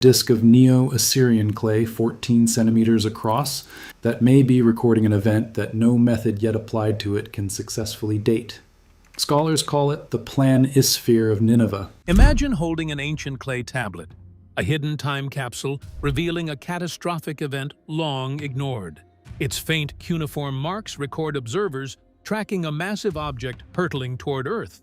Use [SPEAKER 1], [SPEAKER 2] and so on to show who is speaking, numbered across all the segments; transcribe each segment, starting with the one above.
[SPEAKER 1] disc of Neo-Assyrian clay 14 centimeters across that may be recording an event that no method yet applied to it can successfully date. Scholars call it the planisphere of Nineveh.
[SPEAKER 2] Imagine holding an ancient clay tablet, a hidden time capsule revealing a catastrophic event long ignored. Its faint cuneiform marks record observers tracking a massive object hurtling toward Earth.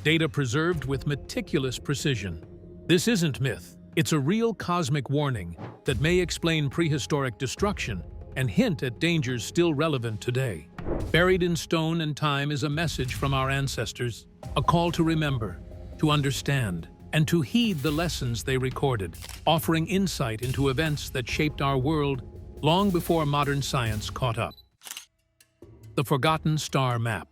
[SPEAKER 2] Data preserved with meticulous precision. This isn't myth. It's a real cosmic warning that may explain prehistoric destruction and hint at dangers still relevant today. Buried in stone and time is a message from our ancestors, a call to remember, to understand, and to heed the lessons they recorded, offering insight into events that shaped our world long before modern science caught up. The Forgotten Star Map.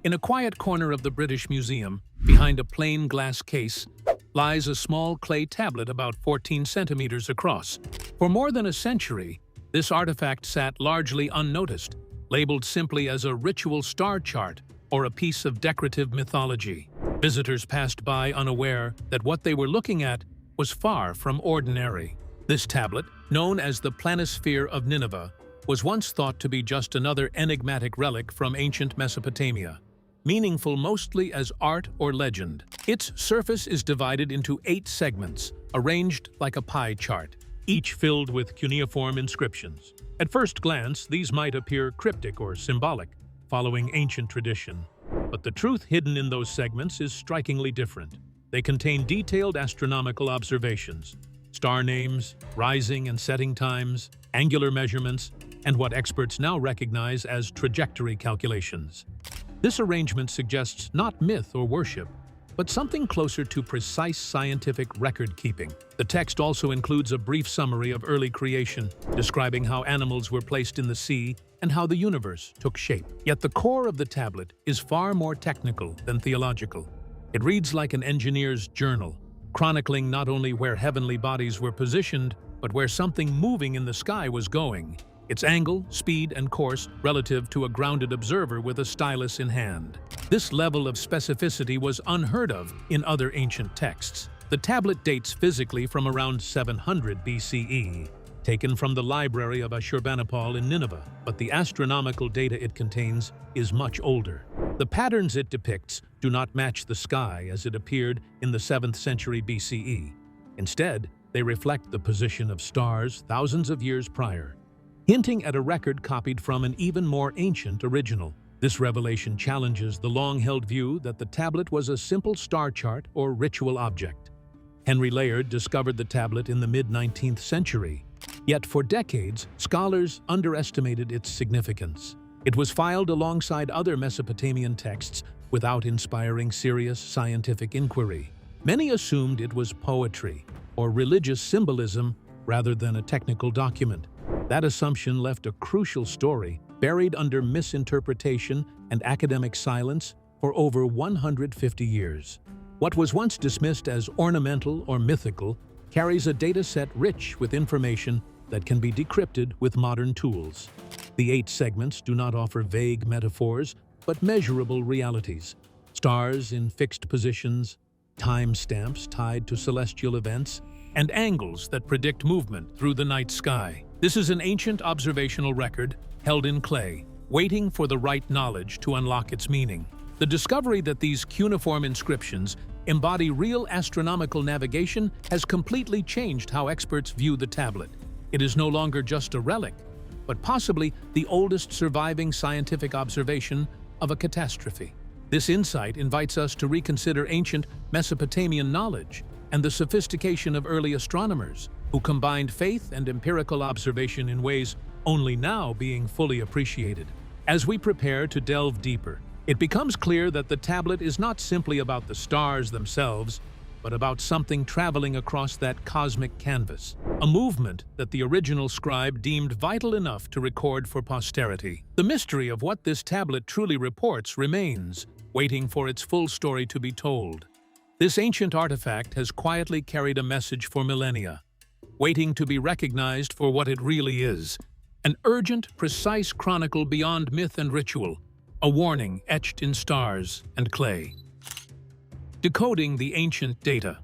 [SPEAKER 2] In a quiet corner of the British Museum, behind a plain glass case, lies a small clay tablet about 14 centimeters across. For more than a century, this artifact sat largely unnoticed, labeled simply as a ritual star chart or a piece of decorative mythology. Visitors passed by unaware that what they were looking at was far from ordinary. This tablet, known as the planisphere of Nineveh, was once thought to be just another enigmatic relic from ancient Mesopotamia, meaningful mostly as art or legend. Its surface is divided into 8 segments, arranged like a pie chart, each filled with cuneiform inscriptions. At first glance, these might appear cryptic or symbolic, following ancient tradition. But the truth hidden in those segments is strikingly different. They contain detailed astronomical observations, star names, rising and setting times, angular measurements, and what experts now recognize as trajectory calculations. This arrangement suggests not myth or worship, but something closer to precise scientific record-keeping. The text also includes a brief summary of early creation, describing how animals were placed in the sea and how the universe took shape. Yet the core of the tablet is far more technical than theological. It reads like an engineer's journal, chronicling not only where heavenly bodies were positioned, but where something moving in the sky was going. Its angle, speed, and course relative to a grounded observer with a stylus in hand. This level of specificity was unheard of in other ancient texts. The tablet dates physically from around 700 BCE, taken from the library of Ashurbanipal in Nineveh, but the astronomical data it contains is much older. The patterns it depicts do not match the sky as it appeared in the 7th century BCE. Instead, they reflect the position of stars thousands of years prior, hinting at a record copied from an even more ancient original. This revelation challenges the long-held view that the tablet was a simple star chart or ritual object. Henry Layard discovered the tablet in the mid-19th century, yet for decades, scholars underestimated its significance. It was filed alongside other Mesopotamian texts without inspiring serious scientific inquiry. Many assumed it was poetry or religious symbolism rather than a technical document. That assumption left a crucial story buried under misinterpretation and academic silence for over 150 years. What was once dismissed as ornamental or mythical carries a dataset rich with information that can be decrypted with modern tools. The 8 segments do not offer vague metaphors, but measurable realities. Stars in fixed positions, timestamps tied to celestial events, and angles that predict movement through the night sky. This is an ancient observational record held in clay, waiting for the right knowledge to unlock its meaning. The discovery that these cuneiform inscriptions embody real astronomical navigation has completely changed how experts view the tablet. It is no longer just a relic, but possibly the oldest surviving scientific observation of a catastrophe. This insight invites us to reconsider ancient Mesopotamian knowledge and the sophistication of early astronomers who combined faith and empirical observation in ways only now being fully appreciated. As we prepare to delve deeper, it becomes clear that the tablet is not simply about the stars themselves, but about something traveling across that cosmic canvas, a movement that the original scribe deemed vital enough to record for posterity. The mystery of what this tablet truly reports remains, waiting for its full story to be told. This ancient artifact has quietly carried a message for millennia, waiting to be recognized for what it really is, an urgent, precise chronicle beyond myth and ritual, a warning etched in stars and clay. Decoding the ancient data.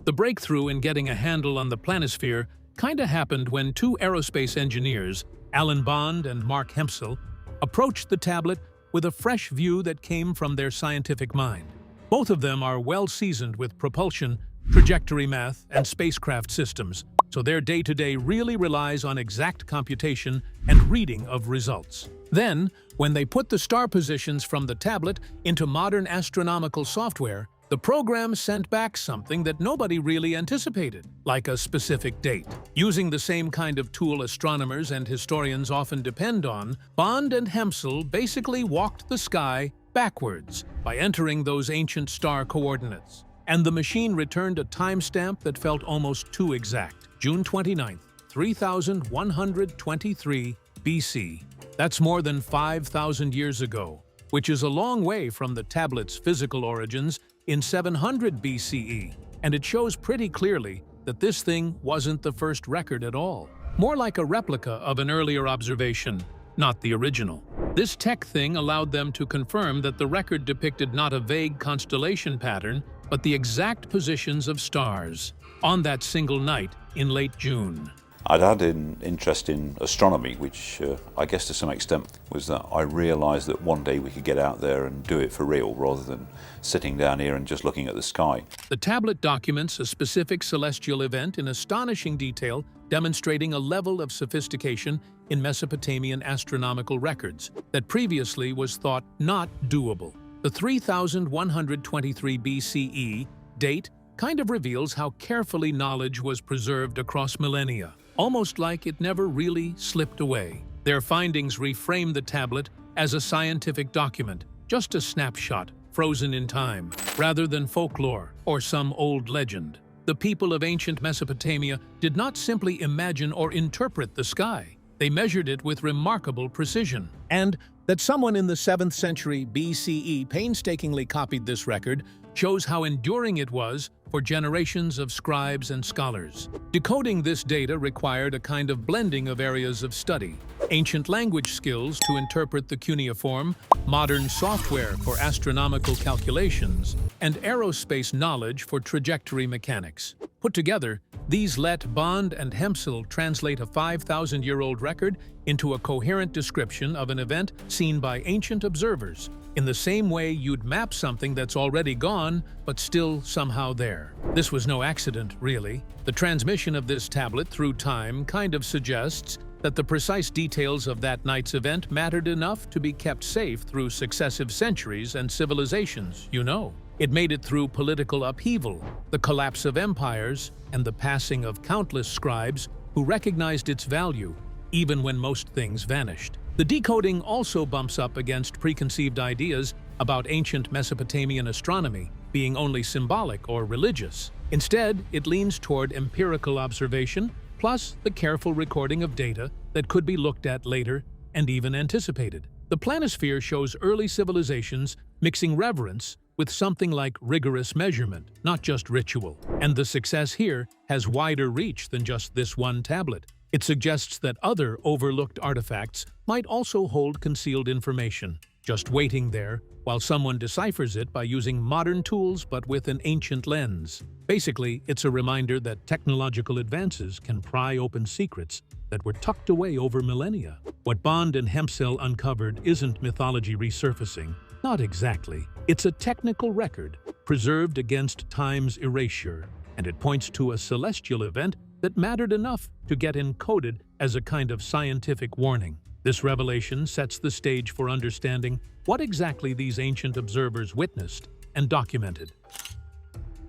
[SPEAKER 2] The breakthrough in getting a handle on the planisphere kinda happened when two aerospace engineers, Alan Bond and Mark Hempsel, approached the tablet with a fresh view that came from their scientific mind. Both of them are well seasoned with propulsion, trajectory math, and spacecraft systems, so their day-to-day really relies on exact computation and reading of results. Then, when they put the star positions from the tablet into modern astronomical software, the program sent back something that nobody really anticipated, like a specific date. Using the same kind of tool astronomers and historians often depend on, Bond and Hempsel basically walked the sky backwards by entering those ancient star coordinates. And the machine returned a timestamp that felt almost too exact. June 29th, 3123 BC. That's more than 5,000 years ago, which is a long way from the tablet's physical origins in 700 BCE, and it shows pretty clearly that this thing wasn't the first record at all. More like a replica of an earlier observation, not the original. This tech thing allowed them to confirm that the record depicted not a vague constellation pattern, but the exact positions of stars on that single night in late June.
[SPEAKER 3] I'd had an interest in astronomy, which I guess to some extent was that I realised that one day we could get out there and do it for real rather than sitting down here and just looking at the sky.
[SPEAKER 2] The tablet documents a specific celestial event in astonishing detail, demonstrating a level of sophistication in Mesopotamian astronomical records that previously was thought not doable. The 3123 BCE date kind of reveals how carefully knowledge was preserved across millennia, almost like it never really slipped away. Their findings reframe the tablet as a scientific document, just a snapshot frozen in time, rather than folklore or some old legend. The people of ancient Mesopotamia did not simply imagine or interpret the sky. They measured it with remarkable precision. And that someone in the 7th century BCE painstakingly copied this record shows how enduring it was for generations of scribes and scholars. Decoding this data required a kind of blending of areas of study: ancient language skills to interpret the cuneiform, modern software for astronomical calculations, and aerospace knowledge for trajectory mechanics. Put together, these let Bond and Hempsel translate a 5,000-year-old record into a coherent description of an event seen by ancient observers, in the same way you'd map something that's already gone, but still somehow there. This was no accident, really. The transmission of this tablet through time kind of suggests that the precise details of that night's event mattered enough to be kept safe through successive centuries and civilizations, you know. It made it through political upheaval, the collapse of empires, and the passing of countless scribes who recognized its value, even when most things vanished. The decoding also bumps up against preconceived ideas about ancient Mesopotamian astronomy being only symbolic or religious. Instead, it leans toward empirical observation, plus the careful recording of data that could be looked at later and even anticipated. The planisphere shows early civilizations mixing reverence with something like rigorous measurement, not just ritual. And the success here has wider reach than just this one tablet. It suggests that other overlooked artifacts might also hold concealed information, just waiting there while someone deciphers it by using modern tools but with an ancient lens. Basically, it's a reminder that technological advances can pry open secrets that were tucked away over millennia. What Bond and Hempsel uncovered isn't mythology resurfacing. Not exactly. It's a technical record, preserved against time's erasure, and it points to a celestial event that mattered enough to get encoded as a kind of scientific warning. This revelation sets the stage for understanding what exactly these ancient observers witnessed and documented.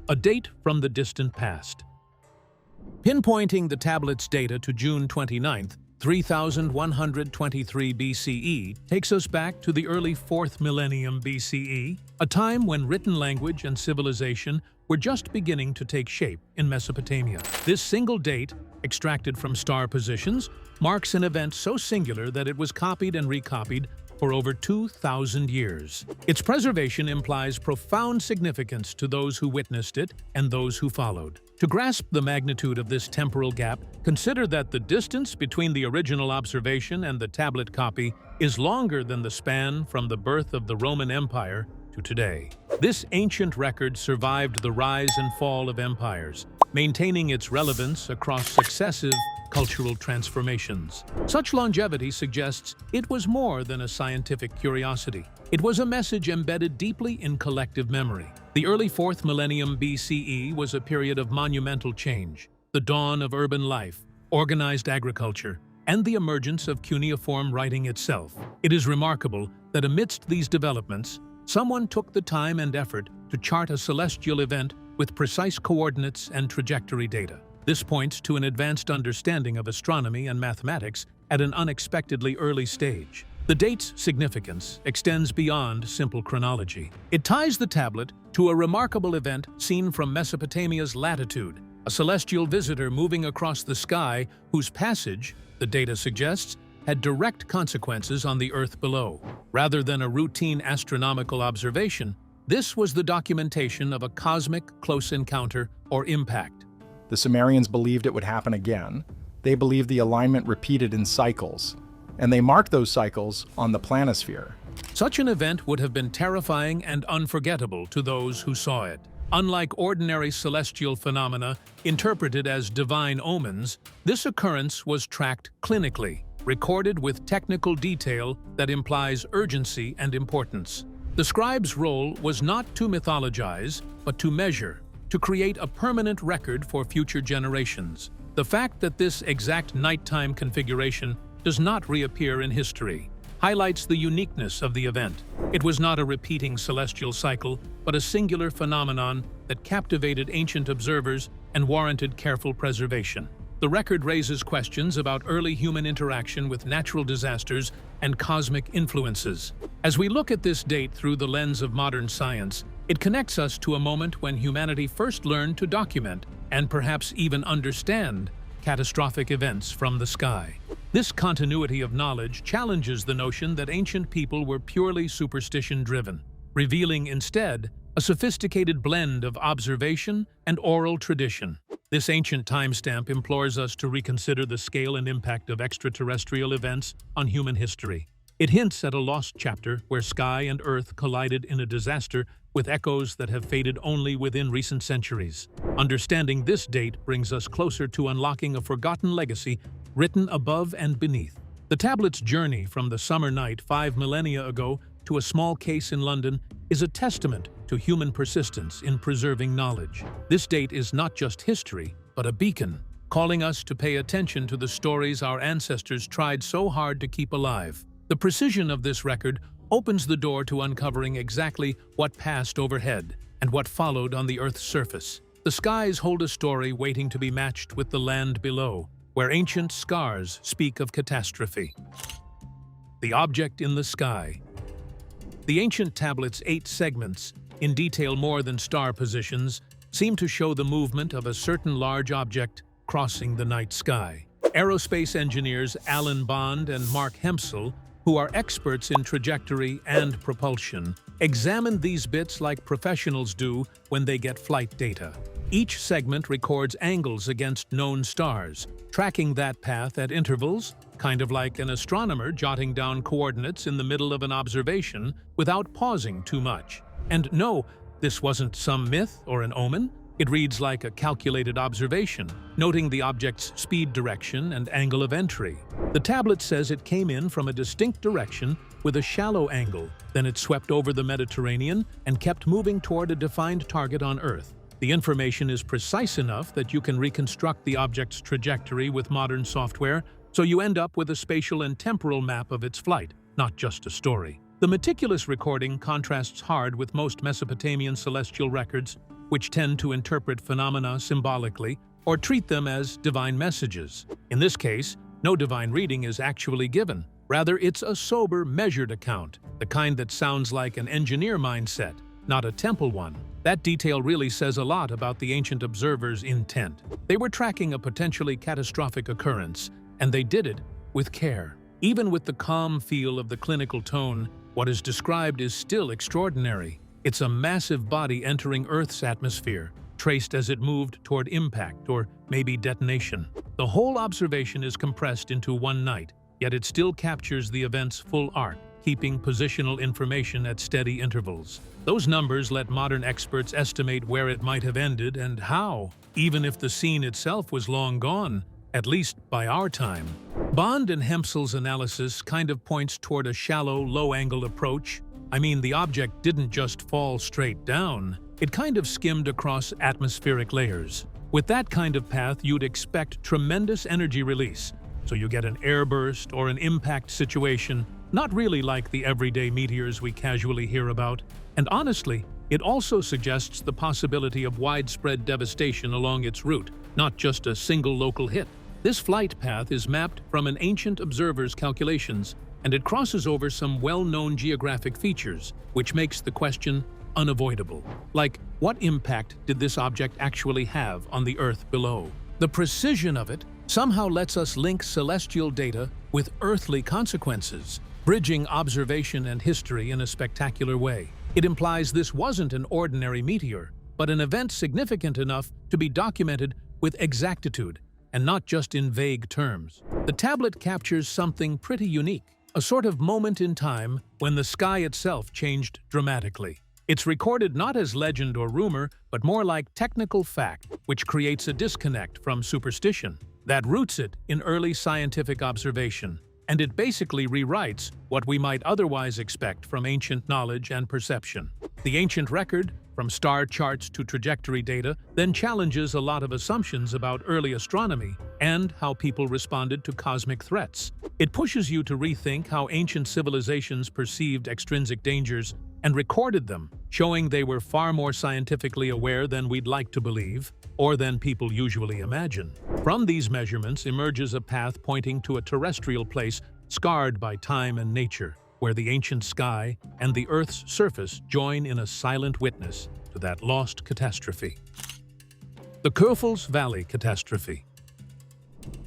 [SPEAKER 2] A date from the distant past. Pinpointing the tablet's data to June 29th, 3123 BCE takes us back to the early 4th millennium BCE, a time when written language and civilization were just beginning to take shape in Mesopotamia. This single date, extracted from star positions, marks an event so singular that it was copied and recopied for over 2,000 years. Its preservation implies profound significance to those who witnessed it and those who followed. To grasp the magnitude of this temporal gap, consider that the distance between the original observation and the tablet copy is longer than the span from the birth of the Roman Empire to today. This ancient record survived the rise and fall of empires, maintaining its relevance across successive cultural transformations. Such longevity suggests it was more than a scientific curiosity. It was a message embedded deeply in collective memory. The early 4th millennium BCE was a period of monumental change, the dawn of urban life, organized agriculture, and the emergence of cuneiform writing itself. It is remarkable that amidst these developments, someone took the time and effort to chart a celestial event with precise coordinates and trajectory data. This points to an advanced understanding of astronomy and mathematics at an unexpectedly early stage. The date's significance extends beyond simple chronology. It ties the tablet to a remarkable event seen from Mesopotamia's latitude, a celestial visitor moving across the sky whose passage, the data suggests, had direct consequences on the Earth below. Rather than a routine astronomical observation, this was the documentation of a cosmic close encounter or impact.
[SPEAKER 4] The Sumerians believed it would happen again. They believed the alignment repeated in cycles, and they marked those cycles on the planisphere.
[SPEAKER 2] Such an event would have been terrifying and unforgettable to those who saw it. Unlike ordinary celestial phenomena interpreted as divine omens, this occurrence was tracked clinically, recorded with technical detail that implies urgency and importance. The scribe's role was not to mythologize, but to measure, to create a permanent record for future generations. The fact that this exact nighttime configuration does not reappear in history highlights the uniqueness of the event. It was not a repeating celestial cycle, but a singular phenomenon that captivated ancient observers and warranted careful preservation. The record raises questions about early human interaction with natural disasters and cosmic influences. As we look at this date through the lens of modern science, it connects us to a moment when humanity first learned to document and perhaps even understand catastrophic events from the sky. This continuity of knowledge challenges the notion that ancient people were purely superstition-driven, revealing instead a sophisticated blend of observation and oral tradition. This ancient timestamp implores us to reconsider the scale and impact of extraterrestrial events on human history. It hints at a lost chapter where sky and earth collided in a disaster with echoes that have faded only within recent centuries. Understanding this date brings us closer to unlocking a forgotten legacy written above and beneath. The tablet's journey from the summer night 5 millennia ago to a small case in London is a testament to human persistence in preserving knowledge. This date is not just history, but a beacon, calling us to pay attention to the stories our ancestors tried so hard to keep alive. The precision of this record opens the door to uncovering exactly what passed overhead and what followed on the Earth's surface. The skies hold a story waiting to be matched with the land below, where ancient scars speak of catastrophe. The object in the sky. The ancient tablet's 8 segments, in detail more than star positions, seem to show the movement of a certain large object crossing the night sky. Aerospace engineers Alan Bond and Mark Hempsel, who are experts in trajectory and propulsion, examine these bits like professionals do when they get flight data. Each segment records angles against known stars, tracking that path at intervals, kind of like an astronomer jotting down coordinates in the middle of an observation without pausing too much. And no, this wasn't some myth or an omen. It reads like a calculated observation, noting the object's speed direction and angle of entry. The tablet says it came in from a distinct direction with a shallow angle, then it swept over the Mediterranean and kept moving toward a defined target on Earth. The information is precise enough that you can reconstruct the object's trajectory with modern software, so you end up with a spatial and temporal map of its flight, not just a story. The meticulous recording contrasts hard with most Mesopotamian celestial records, which tend to interpret phenomena symbolically or treat them as divine messages. In this case, no divine reading is actually given. Rather, it's a sober, measured account, the kind that sounds like an engineer mindset, not a temple one. That detail really says a lot about the ancient observer's intent. They were tracking a potentially catastrophic occurrence, and they did it with care. Even with the calm feel of the clinical tone, what is described is still extraordinary. It's a massive body entering Earth's atmosphere, traced as it moved toward impact or maybe detonation. The whole observation is compressed into one night, yet it still captures the event's full arc, keeping positional information at steady intervals. Those numbers let modern experts estimate where it might have ended and how, even if the scene itself was long gone, at least by our time. Bond and Hempsel's analysis kind of points toward a shallow, low-angle approach. I mean, the object didn't just fall straight down. It kind of skimmed across atmospheric layers. With that kind of path, you'd expect tremendous energy release, so you get an airburst or an impact situation, not really like the everyday meteors we casually hear about. And honestly, it also suggests the possibility of widespread devastation along its route, not just a single local hit. This flight path is mapped from an ancient observer's calculations, and it crosses over some well-known geographic features, which makes the question unavoidable. Like, what impact did this object actually have on the Earth below? The precision of it somehow lets us link celestial data with earthly consequences, bridging observation and history in a spectacular way. It implies this wasn't an ordinary meteor, but an event significant enough to be documented with exactitude, and not just in vague terms. The tablet captures something pretty unique, a sort of moment in time when the sky itself changed dramatically. It's recorded not as legend or rumor, but more like technical fact, which creates a disconnect from superstition that roots it in early scientific observation, and it basically rewrites what we might otherwise expect from ancient knowledge and perception. The ancient record, from star charts to trajectory data, then challenges a lot of assumptions about early astronomy and how people responded to cosmic threats. It pushes you to rethink how ancient civilizations perceived extrinsic dangers and recorded them, showing they were far more scientifically aware than we'd like to believe, or than people usually imagine. From these measurements emerges a path pointing to a terrestrial place scarred by time and nature, where the ancient sky and the Earth's surface join in a silent witness to that lost catastrophe. The Köfels Valley Catastrophe.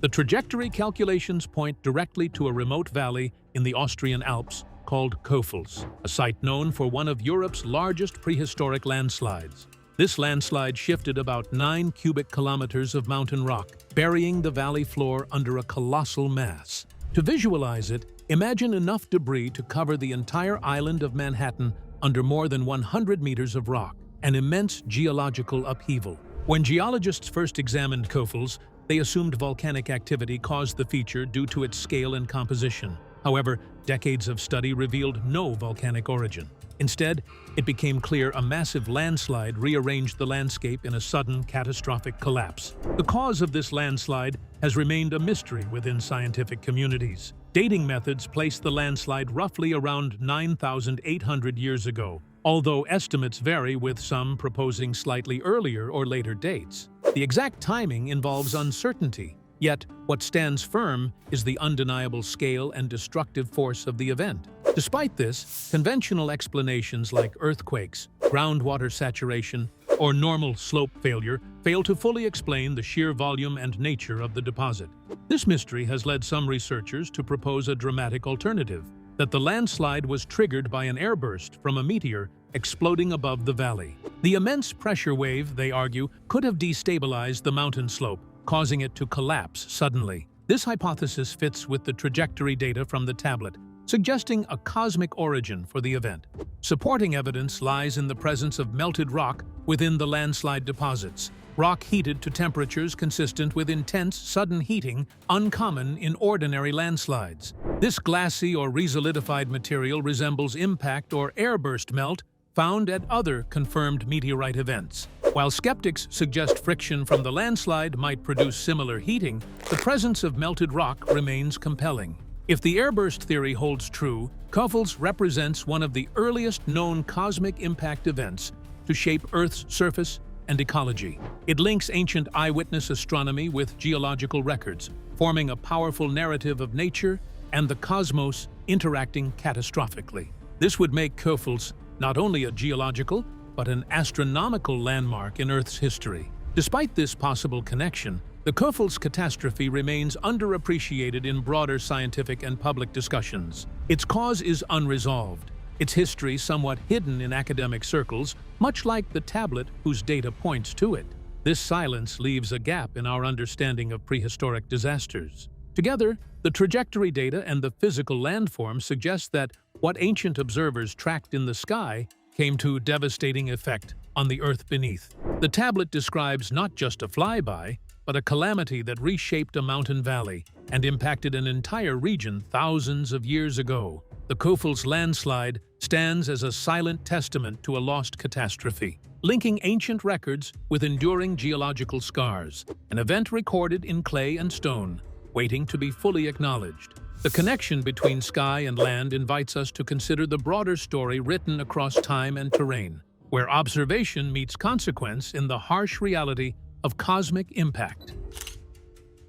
[SPEAKER 2] The trajectory calculations point directly to a remote valley in the Austrian Alps called Köfels, a site known for one of Europe's largest prehistoric landslides. This landslide shifted about 9 cubic kilometers of mountain rock, burying the valley floor under a colossal mass. To visualize it, imagine enough debris to cover the entire island of Manhattan under more than 100 meters of rock, an immense geological upheaval. When geologists first examined Köfels, they assumed volcanic activity caused the feature due to its scale and composition. However, decades of study revealed no volcanic origin. Instead, it became clear a massive landslide rearranged the landscape in a sudden, catastrophic collapse. The cause of this landslide has remained a mystery within scientific communities. Dating methods place the landslide roughly around 9,800 years ago, although estimates vary, with some proposing slightly earlier or later dates. The exact timing involves uncertainty, yet what stands firm is the undeniable scale and destructive force of the event. Despite this, conventional explanations like earthquakes, groundwater saturation, or normal slope failure fail to fully explain the sheer volume and nature of the deposit. This mystery has led some researchers to propose a dramatic alternative, that the landslide was triggered by an airburst from a meteor exploding above the valley. The immense pressure wave, they argue, could have destabilized the mountain slope, causing it to collapse suddenly. This hypothesis fits with the trajectory data from the tablet, suggesting a cosmic origin for the event. Supporting evidence lies in the presence of melted rock within the landslide deposits, rock heated to temperatures consistent with intense, sudden heating, uncommon in ordinary landslides. This glassy or resolidified material resembles impact or airburst melt found at other confirmed meteorite events. While skeptics suggest friction from the landslide might produce similar heating, the presence of melted rock remains compelling. If the airburst theory holds true, Köfels represents one of the earliest known cosmic impact events to shape Earth's surface and ecology. It links ancient eyewitness astronomy with geological records, forming a powerful narrative of nature and the cosmos interacting catastrophically. This would make Köfels not only a geological, but an astronomical landmark in Earth's history. Despite this possible connection, the Köfels catastrophe remains underappreciated in broader scientific and public discussions. Its cause is unresolved, its history somewhat hidden in academic circles, much like the tablet whose data points to it. This silence leaves a gap in our understanding of prehistoric disasters. Together, the trajectory data and the physical landform suggest that what ancient observers tracked in the sky came to devastating effect on the earth beneath. The tablet describes not just a flyby, but a calamity that reshaped a mountain valley and impacted an entire region thousands of years ago. The Köfels landslide stands as a silent testament to a lost catastrophe, linking ancient records with enduring geological scars, an event recorded in clay and stone, waiting to be fully acknowledged. The connection between sky and land invites us to consider the broader story written across time and terrain, where observation meets consequence in the harsh reality of cosmic impact.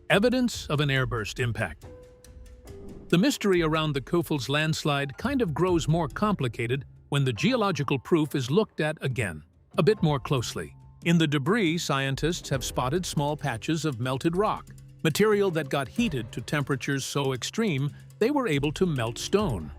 [SPEAKER 2] Evidence of an airburst impact. The mystery around the Köfels landslide kind of grows more complicated when the geological proof is looked at again, a bit more closely. In the debris, scientists have spotted small patches of melted rock, material that got heated to temperatures so extreme they were able to melt stone.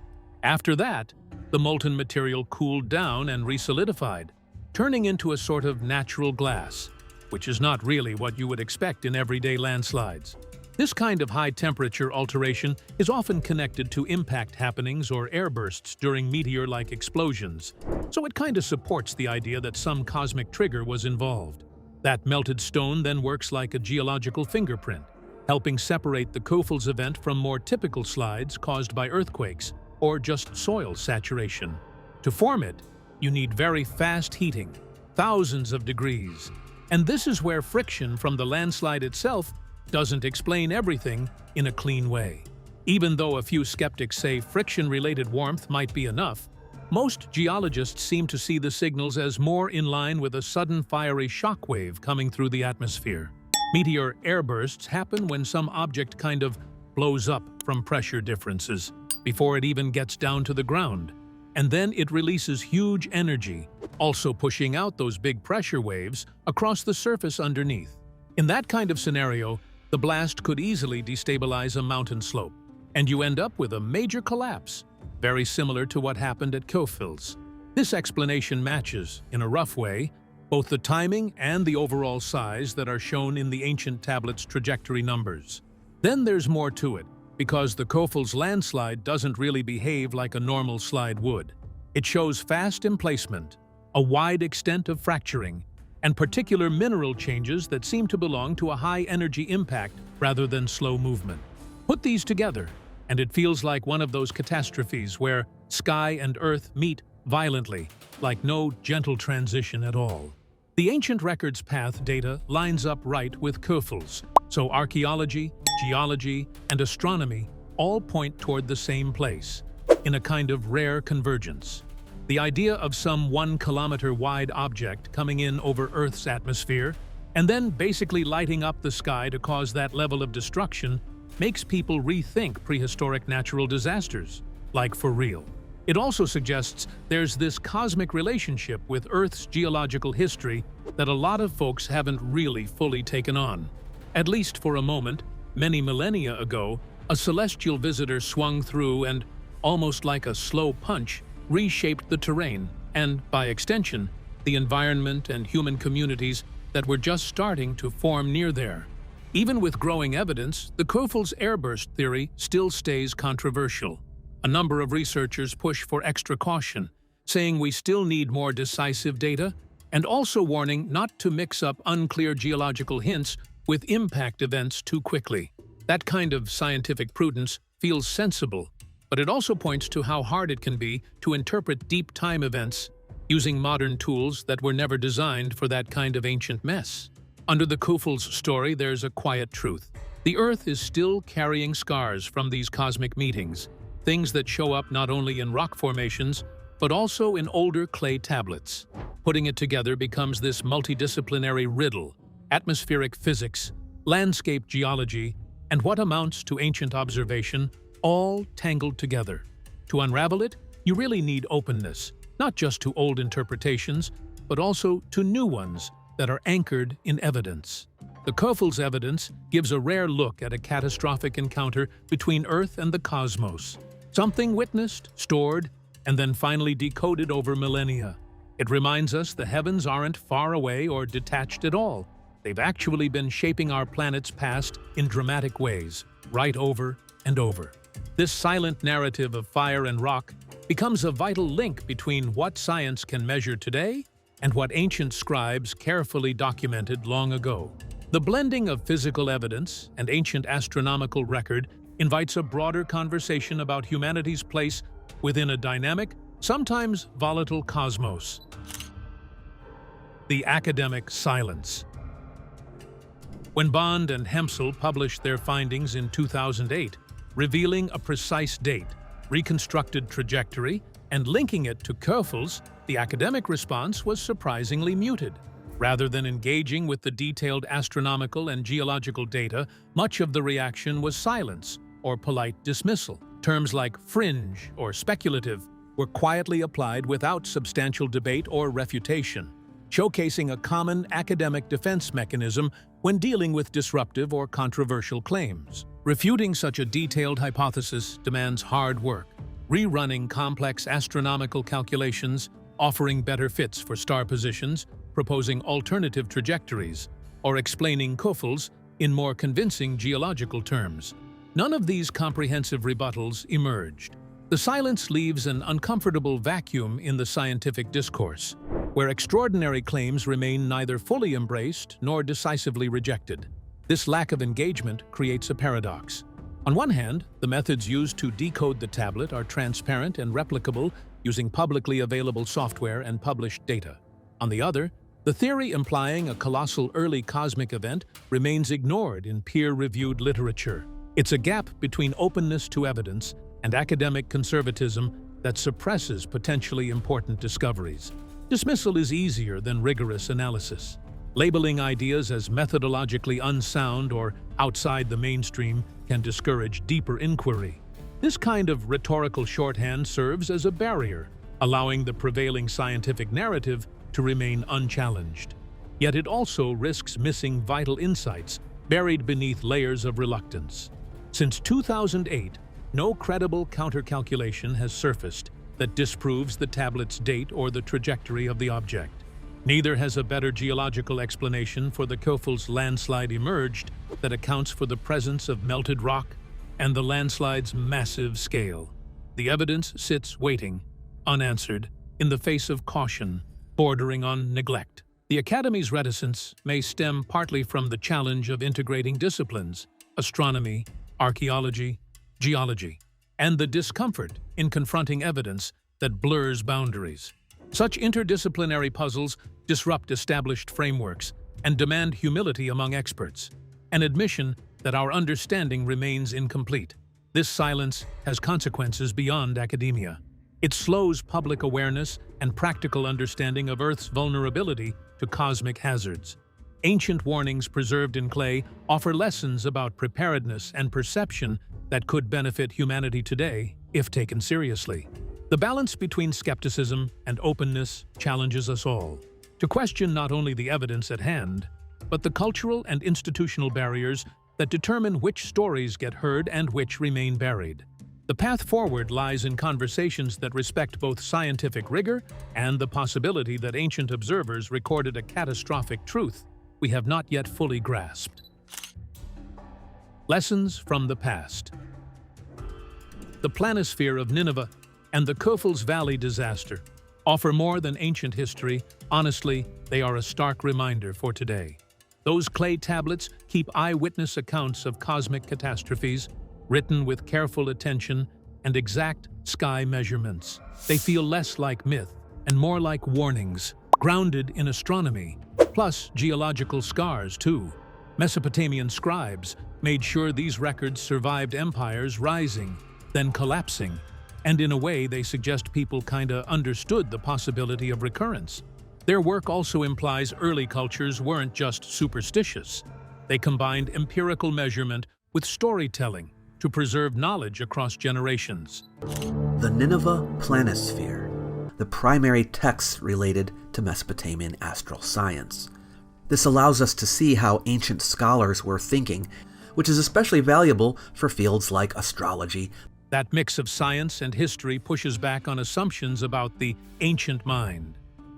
[SPEAKER 2] After that, the molten material cooled down and resolidified, turning into a sort of natural glass, which is not really what you would expect in everyday landslides. This kind of high-temperature alteration is often connected to impact happenings or airbursts during meteor-like explosions, so it kind of supports the idea that some cosmic trigger was involved. That melted stone then works like a geological fingerprint, helping separate the Köfels event from more typical slides caused by earthquakes or just soil saturation. To form it, you need very fast heating, thousands of degrees, and this is where friction from the landslide itself doesn't explain everything in a clean way. Even though a few skeptics say friction-related warmth might be enough, most geologists seem to see the signals as more in line with a sudden fiery shockwave coming through the atmosphere. Meteor airbursts happen when some object kind of blows up from pressure differences before it even gets down to the ground, and then it releases huge energy, also pushing out those big pressure waves across the surface underneath. In that kind of scenario, the blast could easily destabilize a mountain slope, and you end up with a major collapse, very similar to what happened at Köfels. This explanation matches, in a rough way, both the timing and the overall size that are shown in the ancient tablet's trajectory numbers. Then there's more to it, because the Köfels landslide doesn't really behave like a normal slide would. It shows fast emplacement, a wide extent of fracturing, and particular mineral changes that seem to belong to a high-energy impact rather than slow movement. Put these together, and it feels like one of those catastrophes where sky and earth meet violently, like no gentle transition at all. The ancient records path data lines up right with Köfels, so archaeology, geology, and astronomy all point toward the same place, in a kind of rare convergence. The idea of some 1-kilometer-wide object coming in over Earth's atmosphere and then basically lighting up the sky to cause that level of destruction makes people rethink prehistoric natural disasters, like for real. It also suggests there's this cosmic relationship with Earth's geological history that a lot of folks haven't really fully taken on. At least for a moment, many millennia ago, a celestial visitor swung through and, almost like a slow punch, reshaped the terrain and, by extension, the environment and human communities that were just starting to form near there. Even with growing evidence, the Köfels airburst theory still stays controversial. A number of researchers push for extra caution, saying we still need more decisive data, and also warning not to mix up unclear geological hints with impact events too quickly. That kind of scientific prudence feels sensible, but it also points to how hard it can be to interpret deep time events using modern tools that were never designed for that kind of ancient mess. Under the Köfels story, there's a quiet truth. The Earth is still carrying scars from these cosmic meetings, things that show up not only in rock formations, but also in older clay tablets. Putting it together becomes this multidisciplinary riddle: atmospheric physics, landscape geology, and what amounts to ancient observation, all tangled together. To unravel it, you really need openness, not just to old interpretations, but also to new ones that are anchored in evidence. The Köfels evidence gives a rare look at a catastrophic encounter between Earth and the cosmos, something witnessed, stored, and then finally decoded over millennia. It reminds us the heavens aren't far away or detached at all, They've actually been shaping our planet's past in dramatic ways, right over and over. This silent narrative of fire and rock becomes a vital link between what science can measure today and what ancient scribes carefully documented long ago. The blending of physical evidence and ancient astronomical record invites a broader conversation about humanity's place within a dynamic, sometimes volatile cosmos. The academic silence. When Bond and Hempsel published their findings in 2008, revealing a precise date, reconstructed trajectory, and linking it to Köfels, the academic response was surprisingly muted. Rather than engaging with the detailed astronomical and geological data, much of the reaction was silence or polite dismissal. Terms like fringe or speculative were quietly applied without substantial debate or refutation, showcasing a common academic defense mechanism when dealing with disruptive or controversial claims. Refuting such a detailed hypothesis demands hard work, rerunning complex astronomical calculations, offering better fits for star positions, proposing alternative trajectories, or explaining Köfels in more convincing geological terms. None of these comprehensive rebuttals emerged. The silence leaves an uncomfortable vacuum in the scientific discourse, where extraordinary claims remain neither fully embraced nor decisively rejected. This lack of engagement creates a paradox. On one hand, the methods used to decode the tablet are transparent and replicable using publicly available software and published data. On the other, the theory implying a colossal early cosmic event remains ignored in peer-reviewed literature. It's a gap between openness to evidence and academic conservatism that suppresses potentially important discoveries. Dismissal is easier than rigorous analysis. Labeling ideas as methodologically unsound or outside the mainstream can discourage deeper inquiry. This kind of rhetorical shorthand serves as a barrier, allowing the prevailing scientific narrative to remain unchallenged. Yet it also risks missing vital insights buried beneath layers of reluctance. Since 2008, no credible counter-calculation has surfaced that disproves the tablet's date or the trajectory of the object. Neither has a better geological explanation for the Köfels landslide emerged that accounts for the presence of melted rock and the landslide's massive scale. The evidence sits waiting, unanswered, in the face of caution, bordering on neglect. The Academy's reticence may stem partly from the challenge of integrating disciplines, astronomy, archaeology, geology, and the discomfort in confronting evidence that blurs boundaries. Such interdisciplinary puzzles disrupt established frameworks and demand humility among experts, an admission that our understanding remains incomplete. This silence has consequences beyond academia. It slows public awareness and practical understanding of Earth's vulnerability to cosmic hazards. Ancient warnings preserved in clay offer lessons about preparedness and perception that could benefit humanity today if taken seriously. The balance between skepticism and openness challenges us all to question not only the evidence at hand, but the cultural and institutional barriers that determine which stories get heard and which remain buried. The path forward lies in conversations that respect both scientific rigor and the possibility that ancient observers recorded a catastrophic truth we have not yet fully grasped. Lessons from the past. The planisphere of Nineveh and the Köfels Valley disaster offer more than ancient history. Honestly, they are a stark reminder for today. Those clay tablets keep eyewitness accounts of cosmic catastrophes, written with careful attention and exact sky measurements. They feel less like myth and more like warnings, grounded in astronomy, plus geological scars too. Mesopotamian scribes made sure these records survived empires rising, then collapsing, and in a way they suggest people kinda understood the possibility of recurrence. Their work also implies early cultures weren't just superstitious. They combined empirical measurement with storytelling to preserve knowledge across generations.
[SPEAKER 5] The Nineveh planisphere, the primary text related to Mesopotamian astral science. This allows us to see how ancient scholars were thinking, which is especially valuable for fields like astrology.
[SPEAKER 2] That mix of science and history pushes back on assumptions about the ancient mind.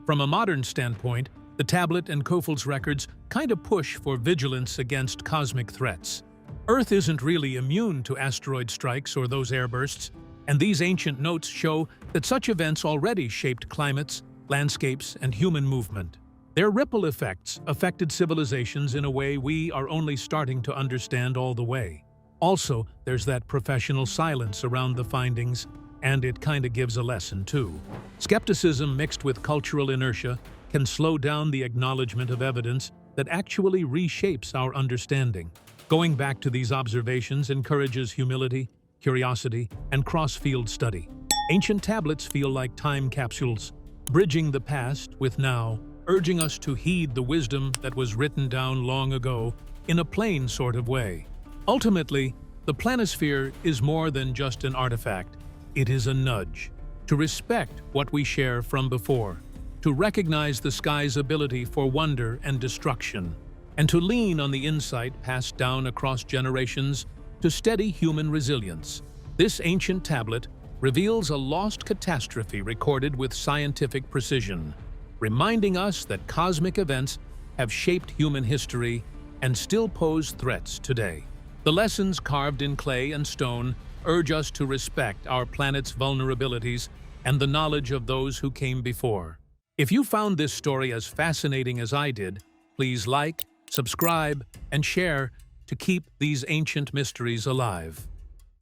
[SPEAKER 2] From a modern standpoint, The tablet and Köfels records kind of push for vigilance against cosmic threats. Earth isn't really immune to asteroid strikes or those airbursts, and these ancient notes show that such events already shaped climates, landscapes, and human movement. Their ripple effects affected civilizations in a way we are only starting to understand all the way. Also, there's that professional silence around the findings, and it kinda gives a lesson too. Skepticism mixed with cultural inertia can slow down the acknowledgement of evidence that actually reshapes our understanding. Going back to these observations encourages humility, curiosity, and cross-field study. Ancient tablets feel like time capsules, bridging the past with now, urging us to heed the wisdom that was written down long ago in a plain sort of way. Ultimately, the planisphere is more than just an artifact. It is a nudge to respect what we share from before, to recognize the sky's ability for wonder and destruction, and to lean on the insight passed down across generations to steady human resilience. This ancient tablet reveals a lost catastrophe recorded with scientific precision, reminding us that cosmic events have shaped human history and still pose threats today. The lessons carved in clay and stone urge us to respect our planet's vulnerabilities and the knowledge of those who came before. If you found this story as fascinating as I did, please like, subscribe, and share to keep these ancient mysteries alive.